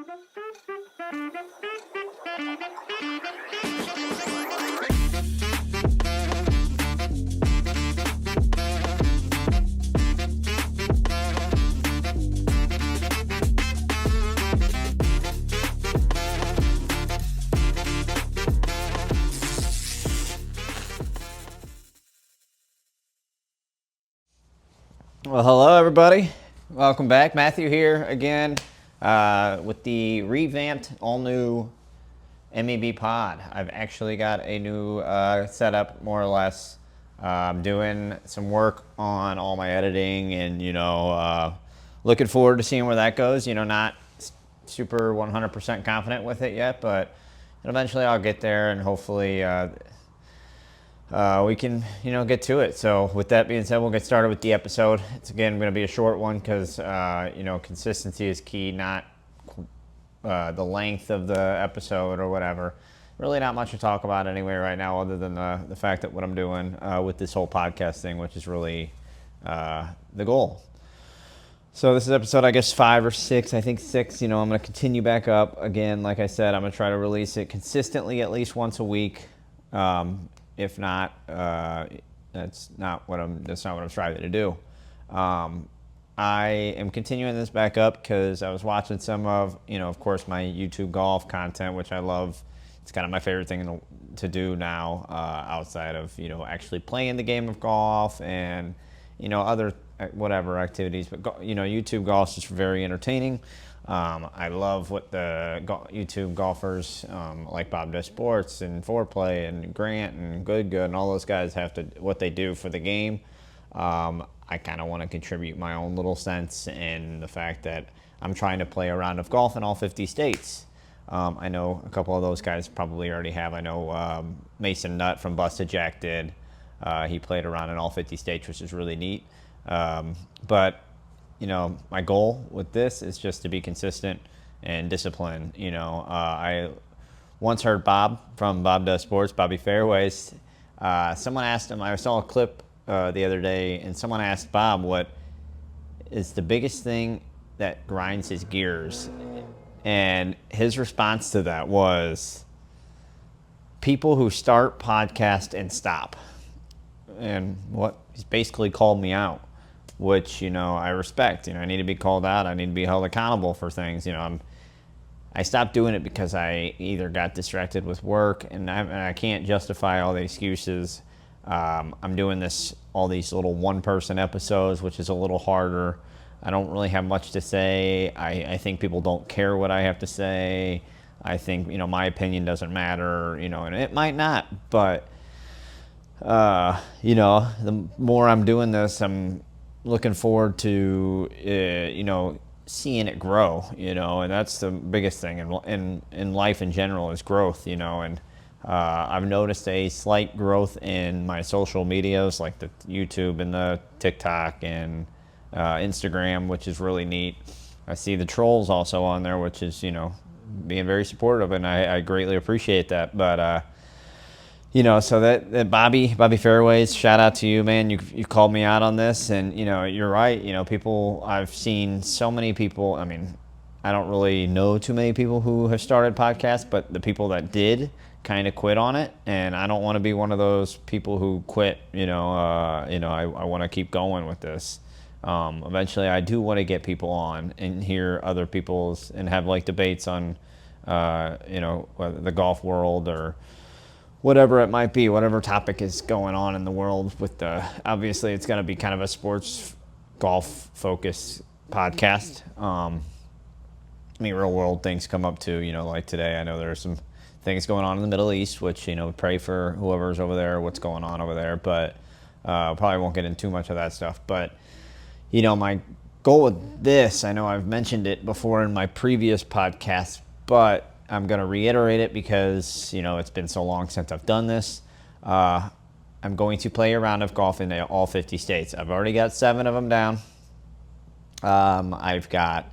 Well, hello everybody. Welcome back. Matthew here again with the revamped, all-new MEB pod. I've actually got a new setup, more or less. I'm doing some work on all my editing and, looking forward to seeing where that goes. Not super 100% confident with it yet, but eventually I'll get there and hopefully we can, get to it. So with that being said, we'll get started with the episode. It's, again, going to be a short one because, consistency is key, not the length of the episode or whatever. Really not much to talk about anyway right now other than the fact that what I'm doing with this whole podcast thing, which is really the goal. So this is episode, I guess, 5 or 6. I think 6. I'm going to continue back up. Again, like I said, I'm going to try to release it consistently at least once a week. If not, that's not what I'm striving to do. I am continuing this back up because I was watching some of, of course, my YouTube golf content, which I love. It's kind of my favorite thing to do now, outside of, actually playing the game of golf and, other whatever activities. But, YouTube golf is just very entertaining. I love what the YouTube golfers like Bob Does Sports and Foreplay and Grant and Good and all those guys what they do for the game. I kind of want to contribute my own little sense in the fact that I'm trying to play a round of golf in all 50 states. I know a couple of those guys probably already have. I know Mason Nutt from Busted Jack did. He played around in all 50 states, which is really neat. But my goal with this is just to be consistent and disciplined. I once heard Bob from Bob Does Sports, Bobby Fairways. Someone asked him, I saw a clip the other day, and someone asked Bob what is the biggest thing that grinds his gears. And his response to that was people who start podcast and stop. And what he's basically called me out, which, I respect. I need to be called out. I need to be held accountable for things. I stopped doing it because I either got distracted with work, and I can't justify all the excuses. I'm doing all these little one-person episodes, which is a little harder. I don't really have much to say. I think people don't care what I have to say. I think, my opinion doesn't matter, and it might not, but, the more I'm doing this, I'm looking forward to, seeing it grow, and that's the biggest thing in life in general is growth, and I've noticed a slight growth in my social medias like the YouTube and the TikTok and Instagram, which is really neat. I see the trolls also on there, which is, being very supportive, and I greatly appreciate that. But, so that Bobby Fairways, shout out to you, man. You called me out on this, and, you're right. I've seen so many people. I mean, I don't really know too many people who have started podcasts, but the people that did kind of quit on it, and I don't want to be one of those people who quit. I want to keep going with this. Eventually, I do want to get people on and hear other people's and have like debates on, whether the golf world or whatever it might be, whatever topic is going on in the world. Obviously, it's going to be kind of a sports golf focused podcast. Real world things come up too. Like today, I know there are some things going on in the Middle East, which pray for whoever's over there, what's going on over there. But probably won't get into too much of that stuff. But my goal with this, I know I've mentioned it before in my previous podcast, but I'm going to reiterate it because, it's been so long since I've done this. I'm going to play a round of golf in all 50 states. I've already got 7 of them down. I've got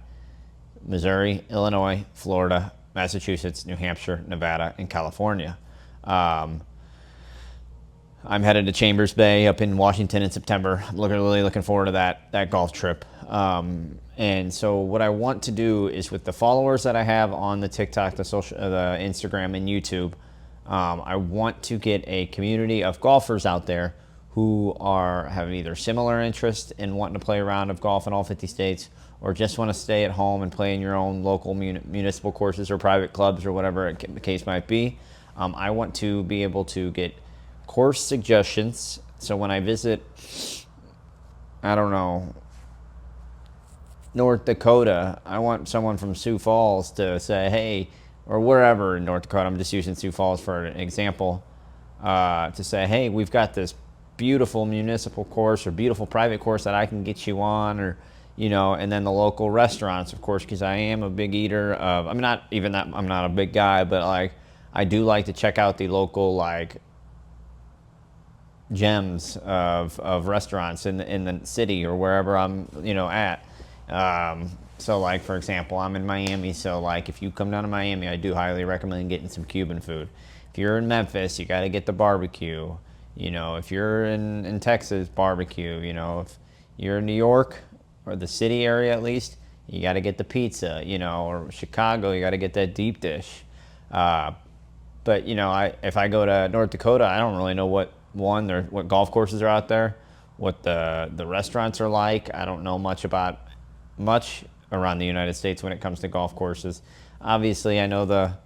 Missouri, Illinois, Florida, Massachusetts, New Hampshire, Nevada, and California. I'm headed to Chambers Bay up in Washington in September. I'm really looking forward to that golf trip. And so what I want to do is, with the followers that I have on the TikTok, the Instagram, and YouTube, I want to get a community of golfers out there who have either similar interest in wanting to play a round of golf in all 50 states, or just want to stay at home and play in your own local municipal courses or private clubs or whatever the case might be. I want to be able to get course suggestions. So when I visit, I don't know, North Dakota, I want someone from Sioux Falls to say, hey, or wherever in North Dakota, I'm just using Sioux Falls for an example, to say, hey, we've got this beautiful municipal course or beautiful private course that I can get you on, or, and then the local restaurants, of course, because I am a big eater of, I'm not a big guy, but like, I do like to check out the local, like, gems of restaurants in the city or wherever I'm, at. So like, for example, I'm in Miami, so like if you come down to Miami, I do highly recommend getting some Cuban food. If you're in Memphis, you got to get the barbecue. If you're in Texas, barbecue. If you're in New York or the city area at least, you got to get the pizza. Or Chicago, you got to get that deep dish. But if I go to North Dakota, I don't really know what golf courses are out there, what the restaurants are like. I don't know much around the United States when it comes to golf courses. Obviously, I know the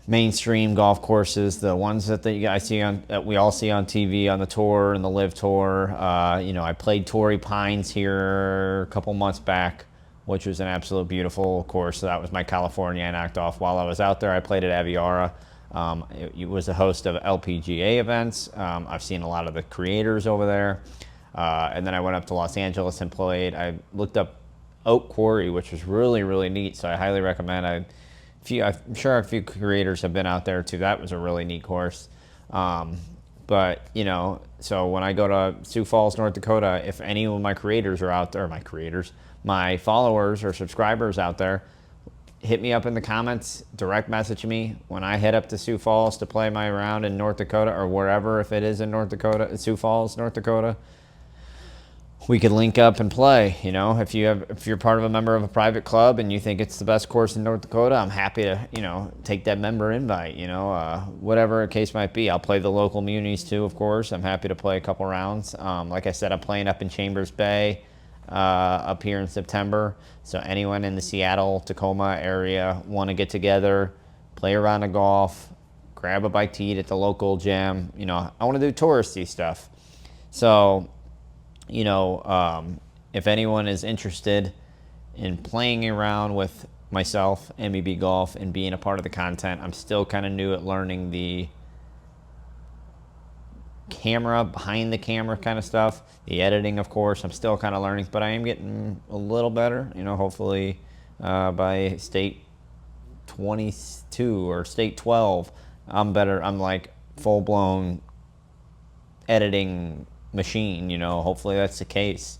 mainstream golf courses, the ones that that we all see on TV on the tour and the Live Tour. I played Torrey Pines here a couple months back, which was an absolute beautiful course. So that was my California I knocked off while I was out there. I played at Aviara. It was a host of LPGA events. I've seen a lot of the creators over there. And then I went up to Los Angeles and played. I looked up Oak Quarry, which was really, really neat. So I highly recommend. I'm sure a few creators have been out there too. That was a really neat course. But so when I go to Sioux Falls, North Dakota, if any of my creators are out there, my followers or subscribers out there, hit me up in the comments, direct message me when I head up to Sioux Falls to play my round in North Dakota, or wherever, if it is in North Dakota, Sioux Falls, North Dakota. We could link up and play. If you're part of a member of a private club and you think it's the best course in North Dakota, I'm happy to take that member invite. Whatever the case might be. I'll play the local munis too, of course. I'm happy to play a couple rounds. Like I said, I'm playing up in Chambers Bay up here in September. So anyone in the Seattle, Tacoma area want to get together, play a round of golf, grab a bite to eat at the local gym. I want to do touristy stuff. So if anyone is interested in playing around with myself, MEB Golf, and being a part of the content, I'm still kind of new at learning the camera, behind the camera kind of stuff, the editing, of course. I'm still kind of learning, but I am getting a little better. Hopefully by state 22 or state 12, I'm better. I'm like full-blown editing machine, hopefully that's the case.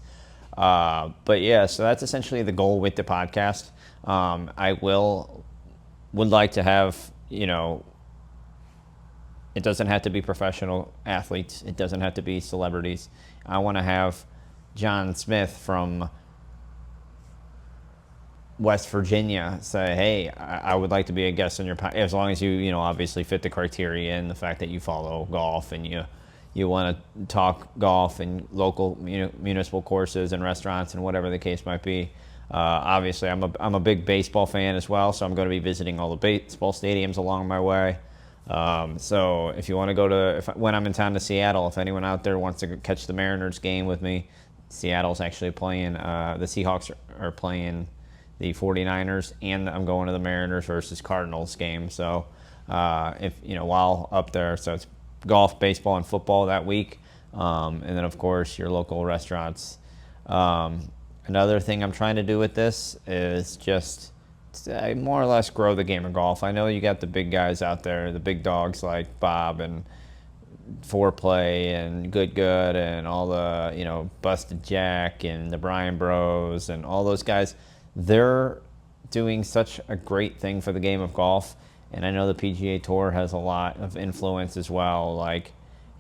But yeah, so that's essentially the goal with the podcast. I would like to have, it doesn't have to be professional athletes. It doesn't have to be celebrities. I want to have John Smith from West Virginia say, hey, I would like to be a guest on your podcast, as long as you obviously fit the criteria and the fact that you follow golf and you want to talk golf and local municipal courses and restaurants and whatever the case might be. Obviously, I'm a big baseball fan as well, so I'm going to be visiting all the baseball stadiums along my way. So if you want to go when I'm in town to Seattle, if anyone out there wants to catch the Mariners game with me, Seattle's actually playing, the Seahawks are playing the 49ers, and I'm going to the Mariners versus Cardinals game. So while up there, so it's golf, baseball, and football that week. And then, of course, your local restaurants. Another thing I'm trying to do with this is just more or less grow the game of golf. I know you got the big guys out there, the big dogs like Bob and Foreplay and Good and all the, Busted Jack and the Bryan Bros and all those guys. They're doing such a great thing for the game of golf. And I know the PGA Tour has a lot of influence as well. Like,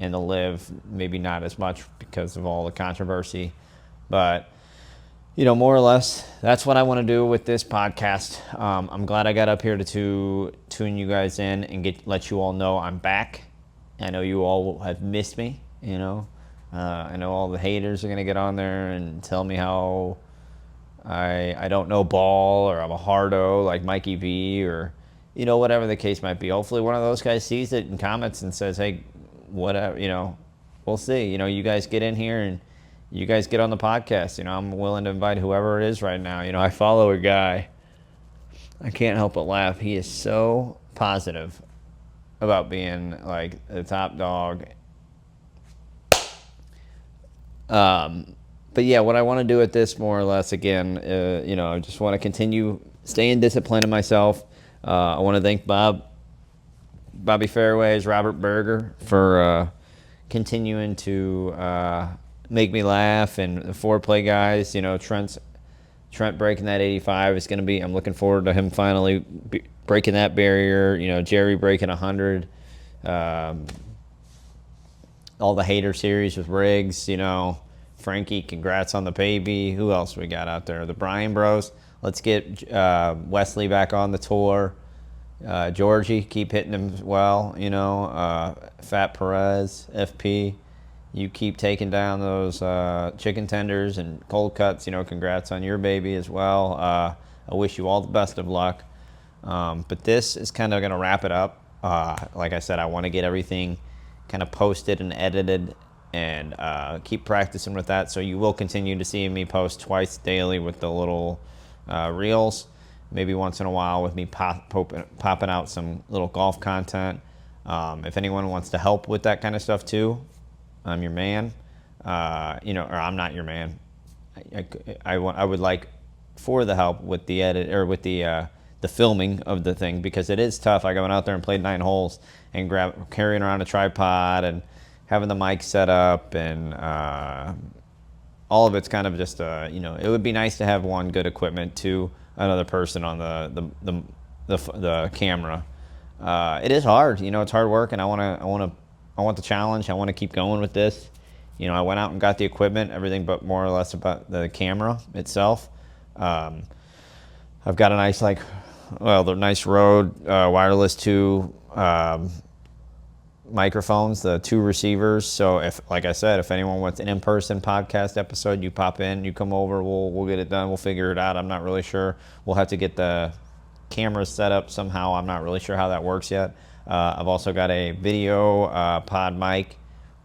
and the live, maybe not as much because of all the controversy. But, more or less, that's what I want to do with this podcast. I'm glad I got up here to tune you guys in and let you all know I'm back. I know you all have missed me, I know all the haters are going to get on there and tell me how I don't know ball, or I'm a hardo like Mikey V, or, whatever the case might be. Hopefully one of those guys sees it and comments and says, hey, whatever, we'll see. You guys get in here and you guys get on the podcast. I'm willing to invite whoever it is right now. I follow a guy. I can't help but laugh. He is so positive about being like the top dog. But yeah, what I want to do with this more or less, again, I just want to continue staying disciplined in myself. I want to thank Bobby Fairways, Robert Berger for continuing to make me laugh, and the foreplay guys. Trent breaking that 85 is going to be. I'm looking forward to him finally breaking that barrier. Jerry breaking 100. All the hater series with Riggs. Frankie, congrats on the baby. Who else we got out there? The Bryan Bros. Let's get Wesley back on the tour. Georgie, keep hitting him well. Fat Perez, FP. You keep taking down those chicken tenders and cold cuts. Congrats on your baby as well. I wish you all the best of luck. But this is kind of going to wrap it up. Like I said, I want to get everything kind of posted and edited, and keep practicing with that. So you will continue to see me post twice daily with the little reels. Maybe once in a while with me popping out some little golf content. If anyone wants to help with that kind of stuff too, I'm your man. Or I'm not your man. I would like for the help with the edit, or with the filming of the thing, because it is tough. I went out there and played 9 holes and carrying around a tripod and having the mic set up, and all of it's kind of just it would be nice to have one good equipment to another person on the camera. It is hard, it's hard work, and I want the challenge. I want to keep going with this. I went out and got the equipment, everything but more or less about the camera itself. I've got a nice the nice Rode wireless 2 microphones, the 2 receivers. So like I said, if anyone wants an in-person podcast episode, you pop in, you come over, we'll get it done. We'll figure it out. I'm not really sure. We'll have to get the cameras set up somehow. I'm not really sure how that works yet. I've also got a video pod mic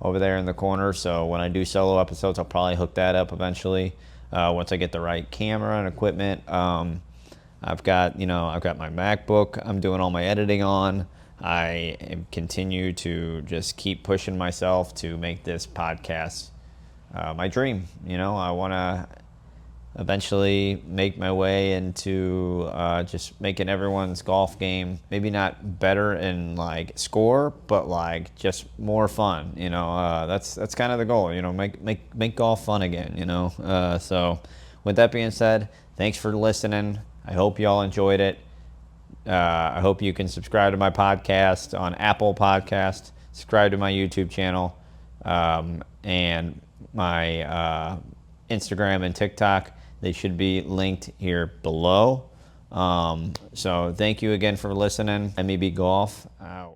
over there in the corner. So when I do solo episodes, I'll probably hook that up eventually once I get the right camera and equipment. I've got my MacBook I'm doing all my editing on. I continue to just keep pushing myself to make this podcast my dream. I want to eventually make my way into just making everyone's golf game maybe not better in score, but just more fun. That's kind of the goal. Make golf fun again. So with that being said, thanks for listening. I hope y'all enjoyed it. I hope you can subscribe to my podcast on Apple Podcast, subscribe to my YouTube channel, and my Instagram and TikTok. They should be linked here below. So thank you again for listening. MEB Golf out.